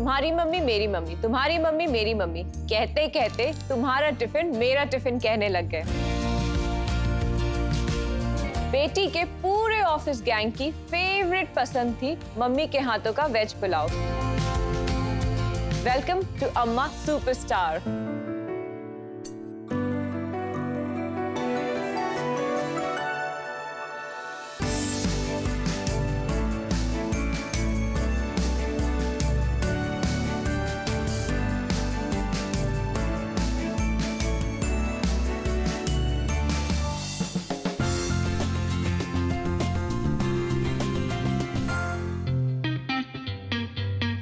तुम्हारी मम्मी मेरी मम्मी, तुम्हारी मम्मी मेरी मम्मी, कहते कहते तुम्हारा टिफिन मेरा टिफिन कहने लग गए। बेटी के पूरे ऑफिस गैंग की फेवरेट पसंद थी मम्मी के हाथों का वेज पुलाव। वेलकम टू अम्मा सुपरस्टार।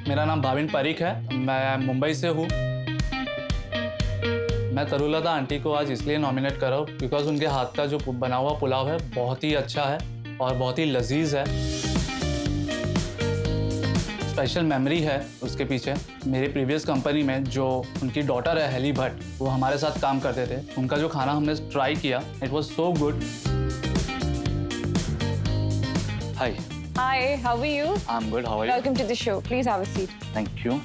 मेरा नाम भाविन पारिक है, मैं मुंबई से हूँ। मैं तरुलता आंटी को आज इसलिए नॉमिनेट कर रहा हूँ बिकॉज उनके हाथ का जो बना हुआ पुलाव है बहुत ही अच्छा है और बहुत ही लजीज है। स्पेशल मेमोरी है उसके पीछे। मेरी प्रीवियस कंपनी में जो उनकी डॉटर है हेली भट्ट, वो हमारे साथ काम करते थे। उनका जो खाना हमने ट्राई किया, it was so good. Hi. Hi, how are you? I'm good. How are you? Welcome to the show. Please have a seat. Thank you.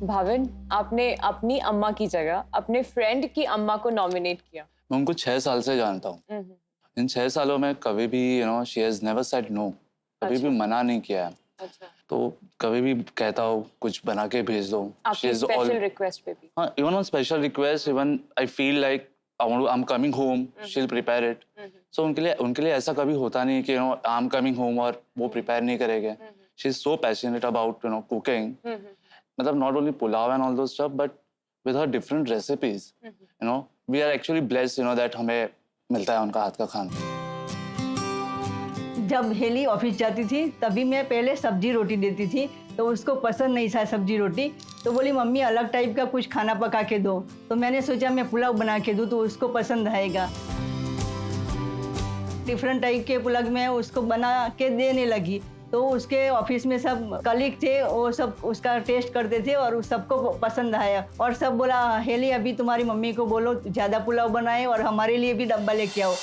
Bhavin, आपने अपनी अम्मा की जगह अपने फ्रेंड की अम्मा को नॉमिनेट किया। मैं उनको 6 साल से जानता हूँ। इन 6 सालों में कभी भी she has never said no, कभी भी मना नहीं किया है। अच्छा। तो कभी भी कहता हो कुछ बना के भेज दो। आपकी स्पेशल रिक्वेस्ट पे भी। हाँ, even on special request, even I feel like I'm coming home, she'll prepare it. So उनके लिए ऐसा कभी होता नहीं कि I'm coming home और वो prepare नहीं करेंगे। She's so passionate about cooking. मतलब not only pulao and all those stuff, but with her different recipes. We are actually blessed that हमें मिलता है उनका हाथ का खाना। जब हेली ऑफिस जाती थी तभी मैं पहले सब्जी रोटी देती थी, तो उसको पसंद नहीं था सब्जी रोटी। तो बोली मम्मी अलग टाइप का कुछ खाना पका के दो। तो मैंने सोचा मैं पुलाव बना के दूँ तो उसको पसंद आएगा। डिफरेंट टाइप के पुलाव में उसको बना के देने लगी, तो उसके ऑफिस में सब कलीग थे, वो सब उसका टेस्ट करते थे और सबको पसंद आया। और सब बोला हेली अभी तुम्हारी मम्मी को बोलो ज़्यादा पुलाव बनाए और हमारे लिए भी डब्बा लेके आओ।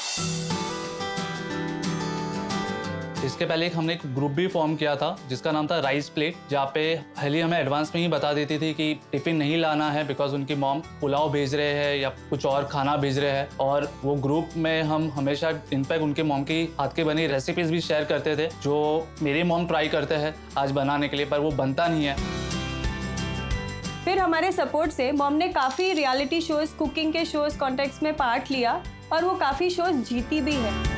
इसके पहले हमने एक ग्रुप भी फॉर्म किया था जिसका नाम था राइस प्लेट, जहाँ पे हेली हमें एडवांस में ही बता देती थी कि टिफिन नहीं लाना है बिकॉज उनकी मॉम पुलाव भेज रहे हैं या कुछ और खाना भेज रहे हैं। और वो ग्रुप में हम हमेशा इनफैक्ट उनके मॉम की हाथ की बनी रेसिपीज भी शेयर करते थे, जो मेरी मॉम ट्राई करते हैं आज बनाने के लिए, पर वो बनता नहीं है। फिर हमारे सपोर्ट से मॉम ने काफ़ी रियलिटी शोज, कुकिंग के शोज कॉन्टेक्स्ट में पार्ट लिया और वो काफ़ी शोज जीती भी है।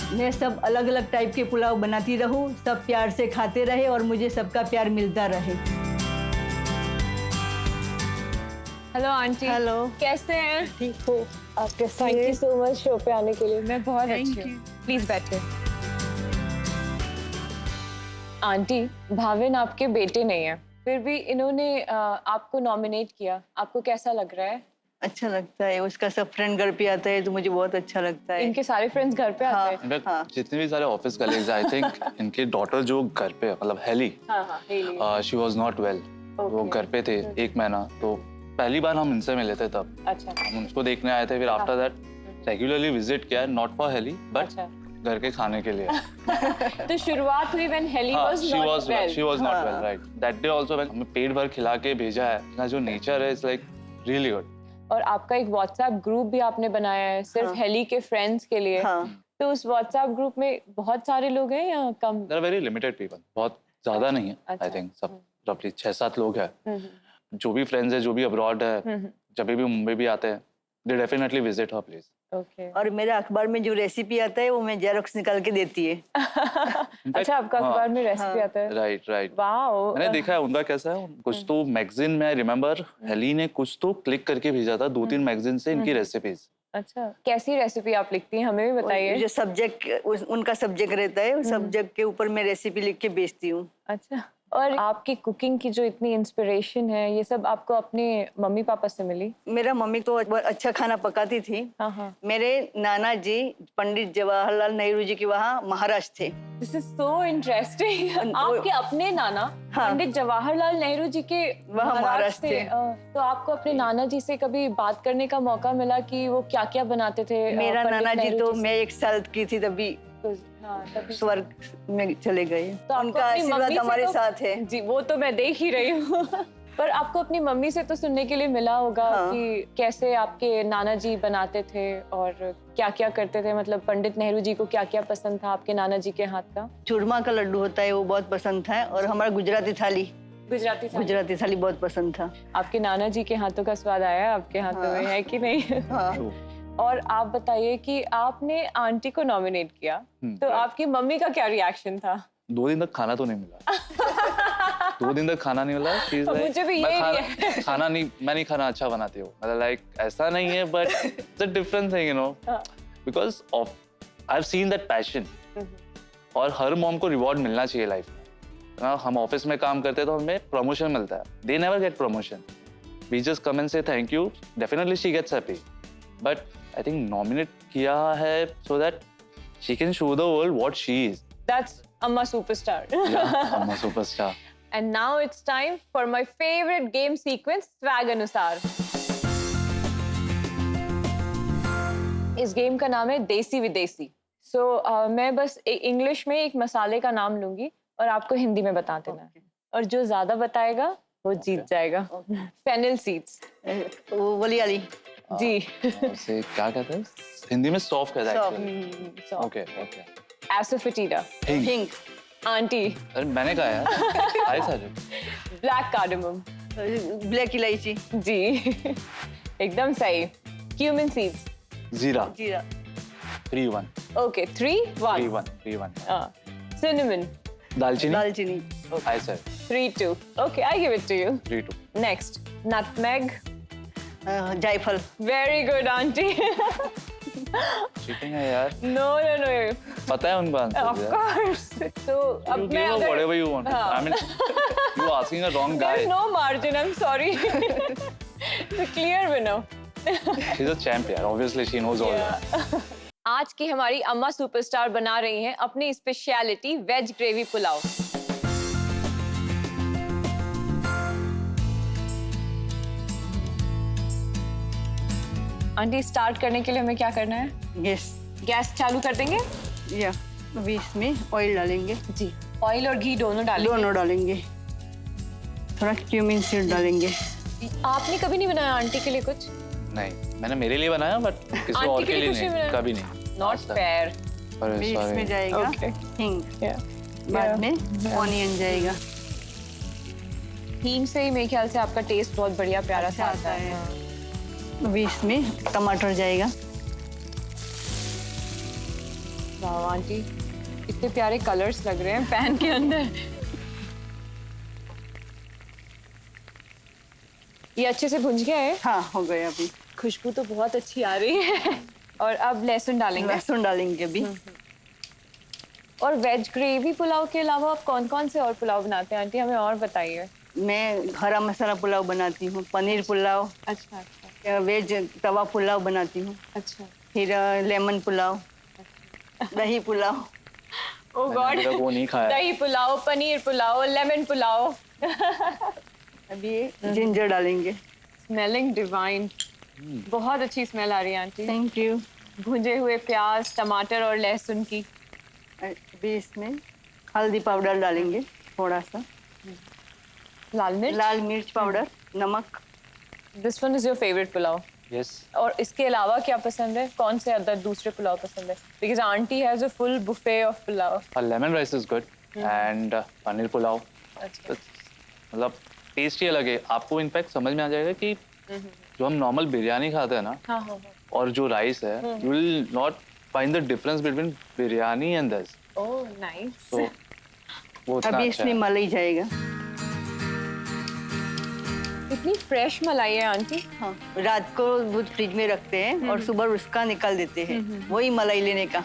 मैं सब अलग अलग टाइप के पुलाव बनाती रहूं, सब प्यार से खाते रहे और मुझे सबका प्यार मिलता रहे। Hello aunty. हेलो। कैसे हैं? ठीक हो आप? कैसे? Thank you so much show पे आने के लिए। मैं बहुत अच्छी हूँ। प्लीज बैठे। आंटी, भाविन आपके बेटे नहीं है, फिर भी इन्होंने आपको नॉमिनेट किया, आपको कैसा लग रहा है? अच्छा लगता है, उसका सब फ्रेंड घर पे आता है तो मुझे बहुत अच्छा लगता है। इनके सारे फ्रेंड्स घर पे आते हैं? हाँ। जितने भी सारे ऑफिस कलीग्स, आई थिंक इनके डॉटर जो घर पे मतलब Haley, she was not well. वो घर पे थे 1 महीना, तो पहली बार हम इनसे मिले थे तब। अच्छा। हम उनको देखने आए थे, फिर आफ्टर दैट रेगुलरली विजिट किया, नॉट फॉर हेली बट घर के खाने के लिए। तो शुरुआत हुई when Haley was not well. She was not well, right. That day also हमें पेट भर खिला के भेजा है। ना जो नेचर है इट्स लाइक रियली गुड। और आपका एक व्हाट्सएप ग्रुप भी आपने बनाया है सिर्फ हेली के फ्रेंड्स के लिए। तो उस व्हाट्सएप ग्रुप में बहुत सारे लोग हैं या कम? There are very limited people, बहुत ज्यादा नहीं है। आई थिंक सब रफली 6-7 लोग हैं। जो भी फ्रेंड्स है, जो भी अब्रॉड है, जब भी मुंबई भी आते हैं, they definitely visit her place. Okay. और मेरा अखबार में जो रेसिपी आता है वो मैं जेरोक्स निकाल के देती है। अच्छा, आपका अखबार में रेसिपी आता है? राइट। वाओ। मैंने देखा है उनका कैसा है। कुछ तो मैगजीन में, आई रिमेम्बर हेली ने कुछ तो क्लिक करके भेजा था 2-3 मैगजीन से इनकी रेसिपीज। अच्छा, कैसी रेसिपी आप लिखती हैं, हमें भी बताइए। जो सब्जेक्ट उनका सब्जेक्ट रहता है, उस सब्जेक्ट के ऊपर मैं रेसिपी लिख के बेचती हूँ। अच्छा। और आपकी कुकिंग की जो इतनी इंस्पिरेशन है, ये सब आपको अपने मम्मी पापा से मिली? मेरा मम्मी तो अच्छा खाना पकाती थी। मेरे नाना जी पंडित जवाहरलाल नेहरू जी के वहाँ महाराज थे। This is so interesting. आपके अपने नाना पंडित जवाहरलाल नेहरू जी के वहाँ महाराज थे। तो आपको अपने नाना जी से कभी बात करने का मौका मिला कि वो क्या क्या बनाते थे? मेरा नाना जी तो मैं 1 साल की थी तभी हाँ, तभी। स्वर्ग में चले गए। तो आपको उनका अपनी आशीर्वाद मम्मी से हमारे तो- साथ है। जी, वो तो मैं देख ही रही हूँ। पर आपको अपनी मम्मी से तो सुनने के लिए मिला होगा हाँ। कि कैसे आपके नाना जी बनाते थे और क्या क्या करते थे, मतलब पंडित नेहरू जी को क्या क्या पसंद था आपके नाना जी के हाथ का? चूरमा का लड्डू होता है, वो बहुत पसंद था, और हमारा गुजराती थाली बहुत पसंद था। आपके नाना जी के हाथों का स्वाद आया आपके हाथों में, है कि नहीं? हाँ। और आप बताइए कि आपने आंटी को नॉमिनेट किया, तो आपकी मम्मी का क्या रिएक्शन था? 2 दिन तक खाना तो नहीं मिला। 2 दिन तक खाना नहीं मिला। She's like, मुझे भी मैं यही खाना नहीं, मैं नहीं खाना अच्छा बनाती हूँ, मतलब लाइक ऐसा नहीं है, but it's a different thing, you know, because of I have seen that passion. और हर मॉम को रिवॉर्ड मिलना चाहिए लाइफ में ना। हम ऑफिस में काम करते हैं तो हमें प्रमोशन मिलता है, they never get promotion, we just come and say thank you, definitely she gets happy, but I think nominate किया है so that she can show the world what she is. That's Amma Superstar. I'm a superstar. And now it's time for my favorite game sequence, Swag अनुसार। इस game का नाम है देसी विदेशी। मैं बस इंग्लिश में एक मसाले का नाम लूंगी और आपको हिंदी में बता देना है, और जो ज्यादा बताएगा वो जीत जाएगा। Fennel seeds. वो वाली वाली। जी। उसे क्या कहते हैं हिंदी में? सौंफ कहते हैं सौंफ। actually. Okay okay. एसोफेटिडा। हिंग। आंटी। अरे मैंने कहा यार, आई था जो। Black cardamom. ब्लैक इलायची। जी। एकदम सही। Cumin seeds. जीरा। जीरा। 3-1। ओके, 3-1। 3-1। Cinnamon. दालचीनी। दालचीनी। आई sir. 3-2. Okay, I give it to you. 3-2। Next, nutmeg. जायफल। Very good, auntie. चीटिंग है यार, No, no, no. पता है उनका आंसर। Of course. तो अब You मैं give her अगर whatever you want. हाँ. I mean, you asking a wrong guy. there's no margin. I'm sorry. It's a clear winner. She's a champ यार. Obviously she knows all that. आज की हमारी अम्मा सुपरस्टार बना रही हैं अपनी speciality veg gravy pulao. Aunty, start करने के लिए हमें क्या करना है? गैस चालू कर देंगे? या अभी इसमें ऑयल डालेंगे। जी। ऑयल और घी दोनों डालेंगे? दोनों डालेंगे। थोड़ा क्यूमिन सीड डालेंगे। आपने कभी नहीं बनाया आंटी के लिए कुछ? नहीं, मैंने मेरे लिए बनाया, बट किसी आंटी और के के लिए लिए कुछ नहीं नहीं, बनाया? कभी नहीं। Not fair. अभी इसमें जाएगा Okay. हिंग। बाद में ऑनियन जाएगा। हींग से ही मेरे ख्याल से आपका टेस्ट बहुत बढ़िया प्यारा सा आता है। अभी इसमें टमाटर जाएगा। वाह आंटी, इतने प्यारे कलर्स लग रहे हैं पैन के अंदर। ये अच्छे से भुन गया है? हाँ, हो गया अभी। खुशबू तो बहुत अच्छी आ रही है। और अब लहसुन डालेंगे? लहसुन डालेंगे अभी। और वेज ग्रेवी पुलाव के अलावा आप कौन कौन से और पुलाव बनाते हैं आंटी, हमें और बताइए। मैं हरा मसाला पुलाव बनाती हूँ, पनीर पुलाव, अच्छा अच्छा वेज तवा पुलाव बनाती हूँ, अच्छा। फिर लेमन पुलाव, दही पुलाव। ओह गॉड, वो नहीं खाया। दही पुलाव, पनीर पुलाव, लेमन पुलाव। अभी ये जिंजर डालेंगे। स्मेलिंग डिवाइन, बहुत अच्छी स्मेल आ रही है आंटी। Thank you. भुंजे हुए प्याज, टमाटर और लहसुन की। अभी इसमें हल्दी पाउडर डालेंगे, थोड़ा सा लाल मिर्च, लाल मिर्च पाउडर, नमक। This one is your favourite pulao? Yes. और इसके अलावा क्या पसंद है? कौन से अदर दूसरे पुलाव पसंद है? Because aunty has a full buffet of pulao. Lemon rice is good and paneer pulao अच्छा। मतलब टेस्ट ही अलग है। आपको इनफैक्ट समझ में आ जाएगा कि जो हम नॉर्मल बिरयानी खाते हैं ना, हाँ हाँ। और जो राइस है, you will not find the difference between biryani and this. Oh nice. तो वो उतना अभी अच्छा इसमें है। मलाई जाएगा। इतनी फ्रेश मलाई है आंटी। हाँ, रात को दूध फ्रिज में रखते हैं और सुबह उसका निकाल देते हैं, वही मलाई लेने का।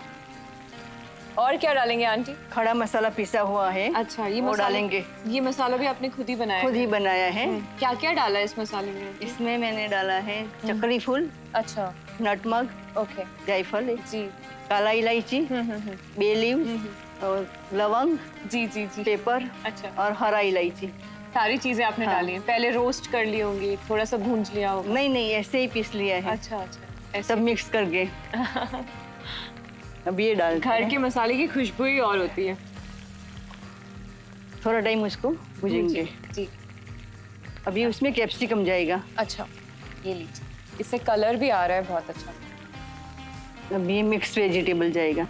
और क्या डालेंगे आंटी? खड़ा मसाला पिसा हुआ है। अच्छा, ये वो मसाला डालेंगे। ये मसाला भी आपने खुद ही बनाया खुद ही है? बनाया है। क्या क्या डाला है इस मसाले में? इसमें मैंने डाला है चक्री फूल, अच्छा नटमग, ओके जायफल, जी। काला इलायची, बे लीव्स और लवंग, जी जी जी। पेपर अच्छा, और हरा इलायची। सारी चीजें आपने हाँ। डाली हैं। पहले रोस्ट कर ली होंगी, थोड़ा सा भूंज लिया होगा? नहीं नहीं, ऐसे ही पीस लिया है, अच्छा अच्छा, ऐसे। सब मिक्स करके। अब ये डाल घर के मसाले की खुशबू ही और होती है। थोड़ा टाइम उसको भूजेंगे। जी। अभी उसमें कैप्सिकम जाएगा। अच्छा, ये लीजिए, इससे कलर भी आ रहा है बहुत अच्छा। अब ये मिक्स वेजिटेबल जाएगा।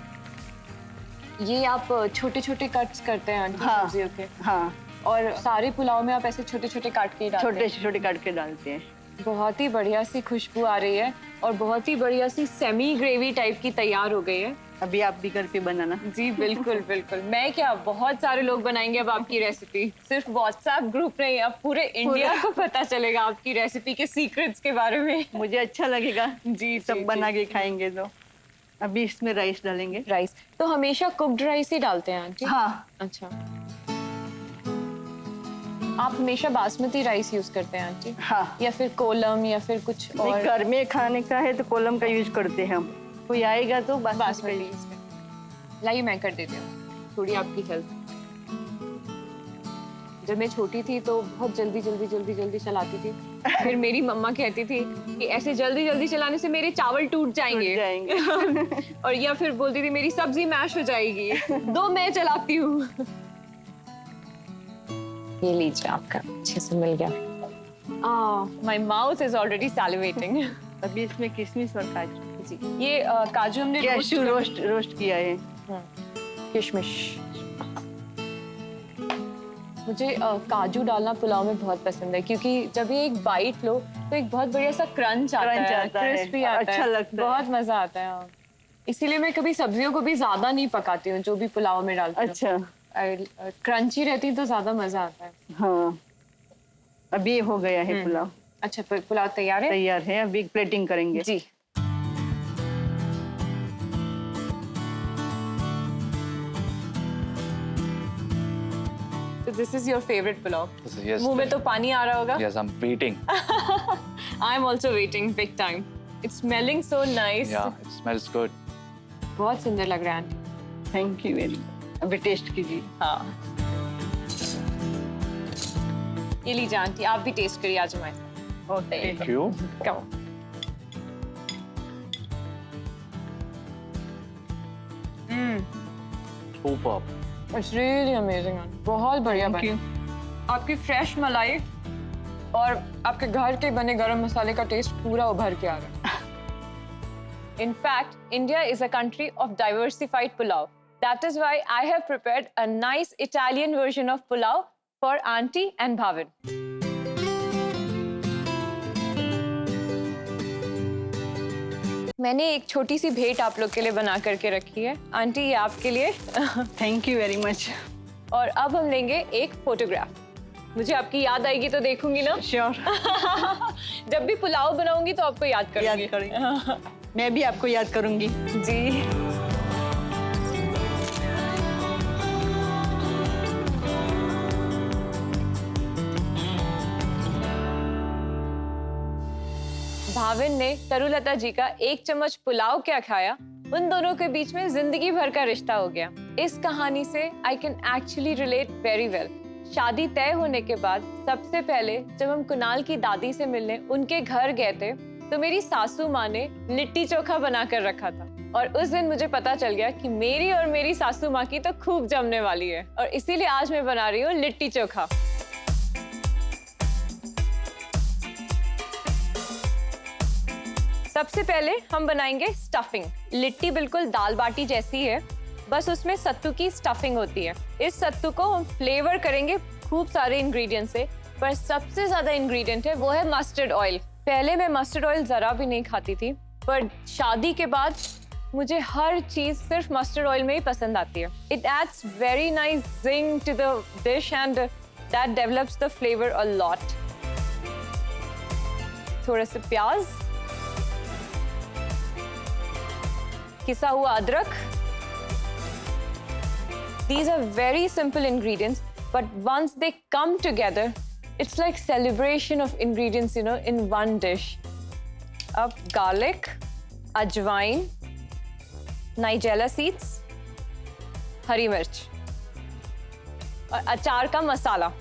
ये आप छोटे छोटे कट्स करते हैं आंटी हाँ। सब्जियों के? हाँ, और सारे पुलाव में आप ऐसे छोटे छोटे काट के ही डालते छोटे हैं? छोटे काट के डालते हैं। बहुत ही बढ़िया सी खुशबू आ रही है और बहुत ही बढ़िया सी सेमी ग्रेवी टाइप की तैयार हो गई है। अभी आप भी घर पे बनाना। जी बिल्कुल बिल्कुल। मैं क्या, बहुत सारे लोग बनाएंगे अब आपकी रेसिपी। सिर्फ व्हाट्सएप ग्रुप नहीं, अब पूरे इंडिया को पता चलेगा आपकी रेसिपी के सीक्रेट्स के बारे में। मुझे अच्छा लगेगा। जी सब बना के खाएंगे तो। अभी इसमें राइस डालेंगे। राइस तो हमेशा कुक्ड राइस ही डालते हैं आंटी? हाँ, अच्छा, आप हमेशा बासमती राइस यूज करते हैं आंटी? हाँ। या फिर कोलम या फिर कुछ नहीं, और? घर में खाने का है तो कोलम का यूज करते हैं हम। कोई आएगा तो बासमती यूज। लाइए मैं कर देती हूँ थोड़ी आपकी हेल्प। जब मैं छोटी थी तो बहुत जल्दी चलाती थी। फिर मेरी मम्मा कहती थी कि ऐसे जल्दी जल्दी चलाने से मेरे चावल टूट जाएंगे। और या फिर बोलती थी मेरी सब्जी मैश हो जाएगी। दो मैं चलाती हूँ। ये लीजिए, आपका अच्छे से मिल गया। My mouth is already salivating. अभी इसमें किशमिश और काजू। जी, ये काजू हमने कैशू रोस्ट किया है। किशमिश। मुझे काजू डालना पुलाव में बहुत पसंद है क्योंकि जब ये एक बाइट लो तो एक बहुत बढ़िया सा क्रंच आता है, क्रिस्पी आता है, अच्छा लगता है, बहुत मजा आता है। हाँ। इसीलिए मैं कभी सब्जियों को भी ज्यादा नहीं पकाती हूँ जो भी पुलाव में डालती हूँ। अच्छा, क्रंची रहती तो ज्यादा मजा आता है। हाँ। अभी हो गया है पुलाव। अच्छा, पुलाव तैयार है? तैयार है, अभी प्लेटिंग करेंगे। जी। So this is your favorite pulao? Yes. मुंह में तो पानी आ रहा होगा? Yes, I'm waiting. I'm also waiting big time. It's smelling so nice. Yeah, it smells good. बहुत सुंदर लग रहा है aunty. Thank you very much. अभी टेस्ट कीजिए। हाँ। ये लीजिए आंटी, आप भी टेस्ट करिए आज हमारे साथ। Okay. Thank you. Come on. Superb. It's really amazing aunty. बहुत बढ़िया Thank you. बना। आपकी फ्रेश मलाई और आपके घर के बने गरम मसाले का टेस्ट पूरा उभर के आ रहा है। In fact, India is a country of diversified pulao. That is why I have prepared a nice Italian version of pulao for Auntie and Bhavin. मैंने एक छोटी सी भेंट आप लोग के लिए बना करके रखी है आंटी, ये आपके लिए। Thank you very much. और अब हम लेंगे एक फोटोग्राफ। मुझे आपकी याद आएगी तो देखूंगी ना। श्योर। जब भी पुलाव बनाऊंगी तो आपको याद करूंगी। याद करेंगे। मैं भी आपको याद करूंगी। जी। भाविन ने तरुलता जी का एक चम्मच पुलाव क्या खाया, उन दोनों के बीच में जिंदगी भर का रिश्ता हो गया। इस कहानी से I can actually relate very well. शादी तय होने के बाद सबसे पहले जब हम कुणाल की दादी से मिलने उनके घर गए थे तो मेरी सासू माँ ने लिट्टी चोखा बना कर रखा था और उस दिन मुझे पता चल गया कि मेरी और मेरी सासू माँ की तो खूब जमने वाली है और इसीलिए आज मैं बना रही हूँ लिट्टी चोखा। सबसे पहले हम बनाएंगे स्टफिंग। लिट्टी बिल्कुल दाल बाटी जैसी है, बस उसमें सत्तू की स्टफिंग होती है। इस सत्तू को हम फ्लेवर करेंगे खूब सारे इंग्रेडिएंट से, पर सबसे ज्यादा इंग्रेडिएंट है वो है मस्टर्ड ऑयल। पहले मैं मस्टर्ड ऑयल जरा भी नहीं खाती थी, पर शादी के बाद मुझे हर चीज सिर्फ मस्टर्ड ऑयल में ही पसंद आती है। It adds very nice zing to the dish and that develops the flavour a lot. थोड़ा सा प्याज, किसा हुआ अदरक। These are very simple ingredients, but once they come together, it's like celebration of ingredients, you know, in one dish. अब garlic, अजवाइन, nigella seeds, हरी मिर्च और अचार का मसाला।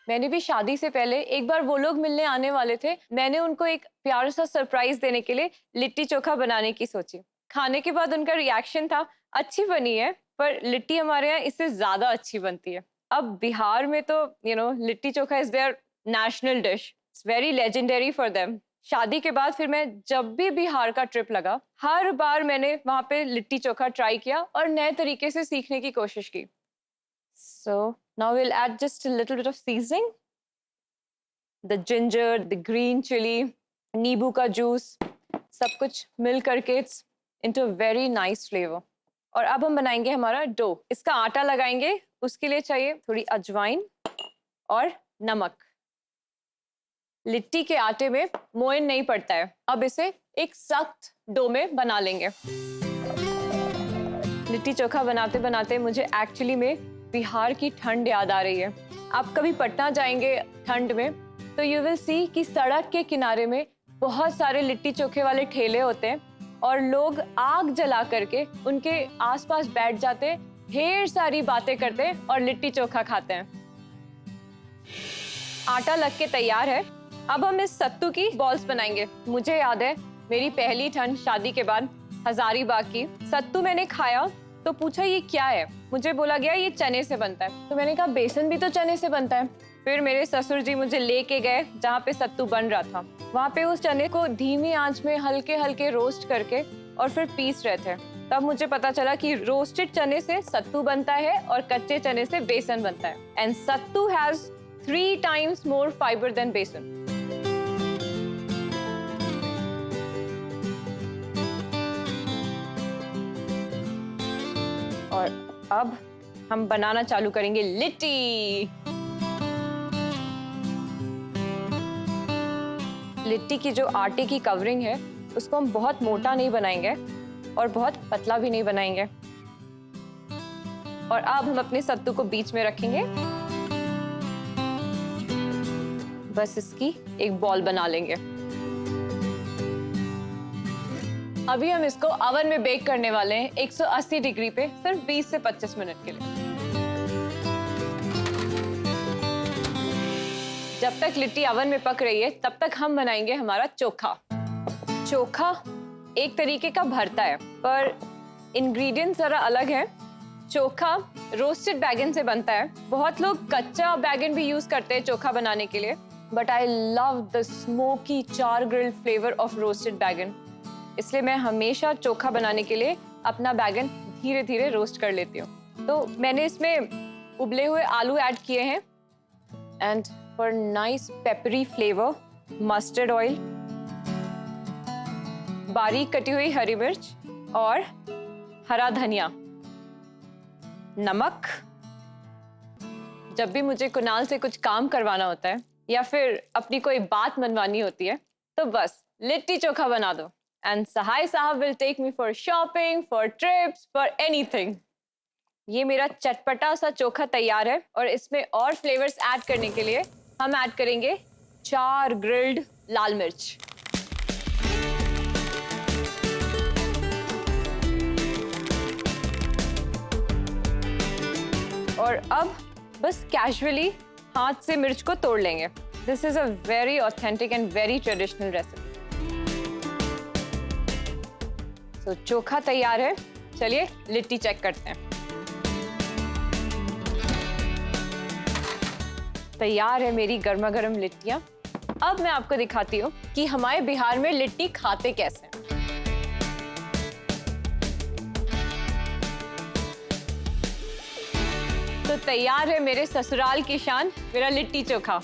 मैंने भी शादी से पहले एक बार वो लोग मिलने आने वाले थे, मैंने उनको एक प्यारा सा सरप्राइज देने के लिए लिट्टी चोखा बनाने की सोची। खाने के बाद उनका रिएक्शन था अच्छी बनी है, पर लिट्टी हमारे यहाँ इससे ज्यादा अच्छी बनती है। अब बिहार में तो litti chokha is their national dish, it's very legendary for them. शादी के बाद फिर मैं जब भी बिहार का ट्रिप लगा, हर बार मैंने वहां पे लिट्टी चोखा ट्राई किया और नए तरीके से सीखने की कोशिश की। So now we'll add just a little bit of seasoning, the ginger, the green chili, नींबू का जूस, सब कुछ मिल करके it's into a very nice flavor। और अब हम बनाएंगे हमारा डो। इसका आटा लगाएंगे, उसके लिए चाहिए थोड़ी अजवाइन और नमक। लिट्टी के आटे में मोयन नहीं पड़ता है। अब इसे एक सख्त डो में बना लेंगे। लिट्टी चोखा बनाते बनाते मुझे एक्चुअली में बिहार की ठंड याद आ रही है। आप कभी पटना जाएंगे ठंड में तो यू विल सी कि सड़क के किनारे में बहुत सारे लिट्टी चोखे वाले ठेले होते हैं और लोग आग जला करके उनके आसपास बैठ जाते हैं, ढेर सारी बातें करते हैं और लिट्टी चोखा खाते हैं। आटा लग के तैयार है। अब हम इस सत्तू की बॉल्स बनाएंगे। मुझे याद है मेरी पहली ठंड शादी के बाद हजारीबाग की। सत्तू मैंने खाया तो पूछा ये क्या है, मुझे बोला गया ये चने से बनता है। तो मैंने कहा बेसन भी तो चने से बनता है। फिर मेरे ससुर जी मुझे लेके गए जहाँ पे सत्तू बन रहा था। वहाँ पे उस चने को धीमी आंच में हल्के हल्के रोस्ट करके और फिर पीस रहे थे। तब मुझे पता चला कि रोस्टेड चने से सत्तू बनता है और कच्चे चने से बेसन बनता है। And sattu has 3 times more fiber than बेसन। और अब हम बनाना चालू करेंगे लिट्टी। लिट्टी की जो आटे की कवरिंग है उसको हम बहुत मोटा नहीं बनाएंगे और बहुत पतला भी नहीं बनाएंगे। और अब हम अपने सत्तू को बीच में रखेंगे, बस इसकी एक बॉल बना लेंगे। अभी हम इसको ओवन में बेक करने वाले हैं 180 डिग्री पे सिर्फ 20 से 25 मिनट के लिए। जब तक लिट्टी ओवन में पक रही है तब तक हम बनाएंगे हमारा चोखा। चोखा एक तरीके का भरता है पर इंग्रेडिएंट्स जरा अलग है। चोखा रोस्टेड बैगन से बनता है। बहुत लोग कच्चा बैगन भी यूज करते हैं चोखा बनाने के लिए, but I love the smoky चार ग्रिल्ड फ्लेवर ऑफ रोस्टेड बैगन, इसलिए मैं हमेशा चोखा बनाने के लिए अपना बैगन धीरे धीरे रोस्ट कर लेती हूँ। तो मैंने इसमें उबले हुए आलू ऐड किए हैं and for nice peppery flavour mustard oil, बारीक कटी हुई हरी मिर्च और हरा धनिया, नमक। जब भी मुझे कुणाल से कुछ काम करवाना होता है या फिर अपनी कोई बात मनवानी होती है तो बस लिट्टी चोखा बना दो एंड सहाय साहब will take me for shopping, for trips, for anything. ये मेरा चटपटा सा चोखा तैयार है और इसमें और फ्लेवर्स ऐड करने के लिए हम ऐड करेंगे 4 ग्रिल्ड लाल मिर्च। और अब बस कैजुअली हाथ से मिर्च को तोड़ लेंगे। This is a very authentic and very traditional recipe. तो चोखा तैयार है, चलिए लिट्टी चेक करते हैं। तैयार है मेरी गर्मा गर्म लिट्टियां। अब मैं आपको दिखाती हूँ कि हमारे बिहार में लिट्टी खाते कैसे हैं। तो तैयार है मेरे ससुराल की शान, मेरा लिट्टी चोखा।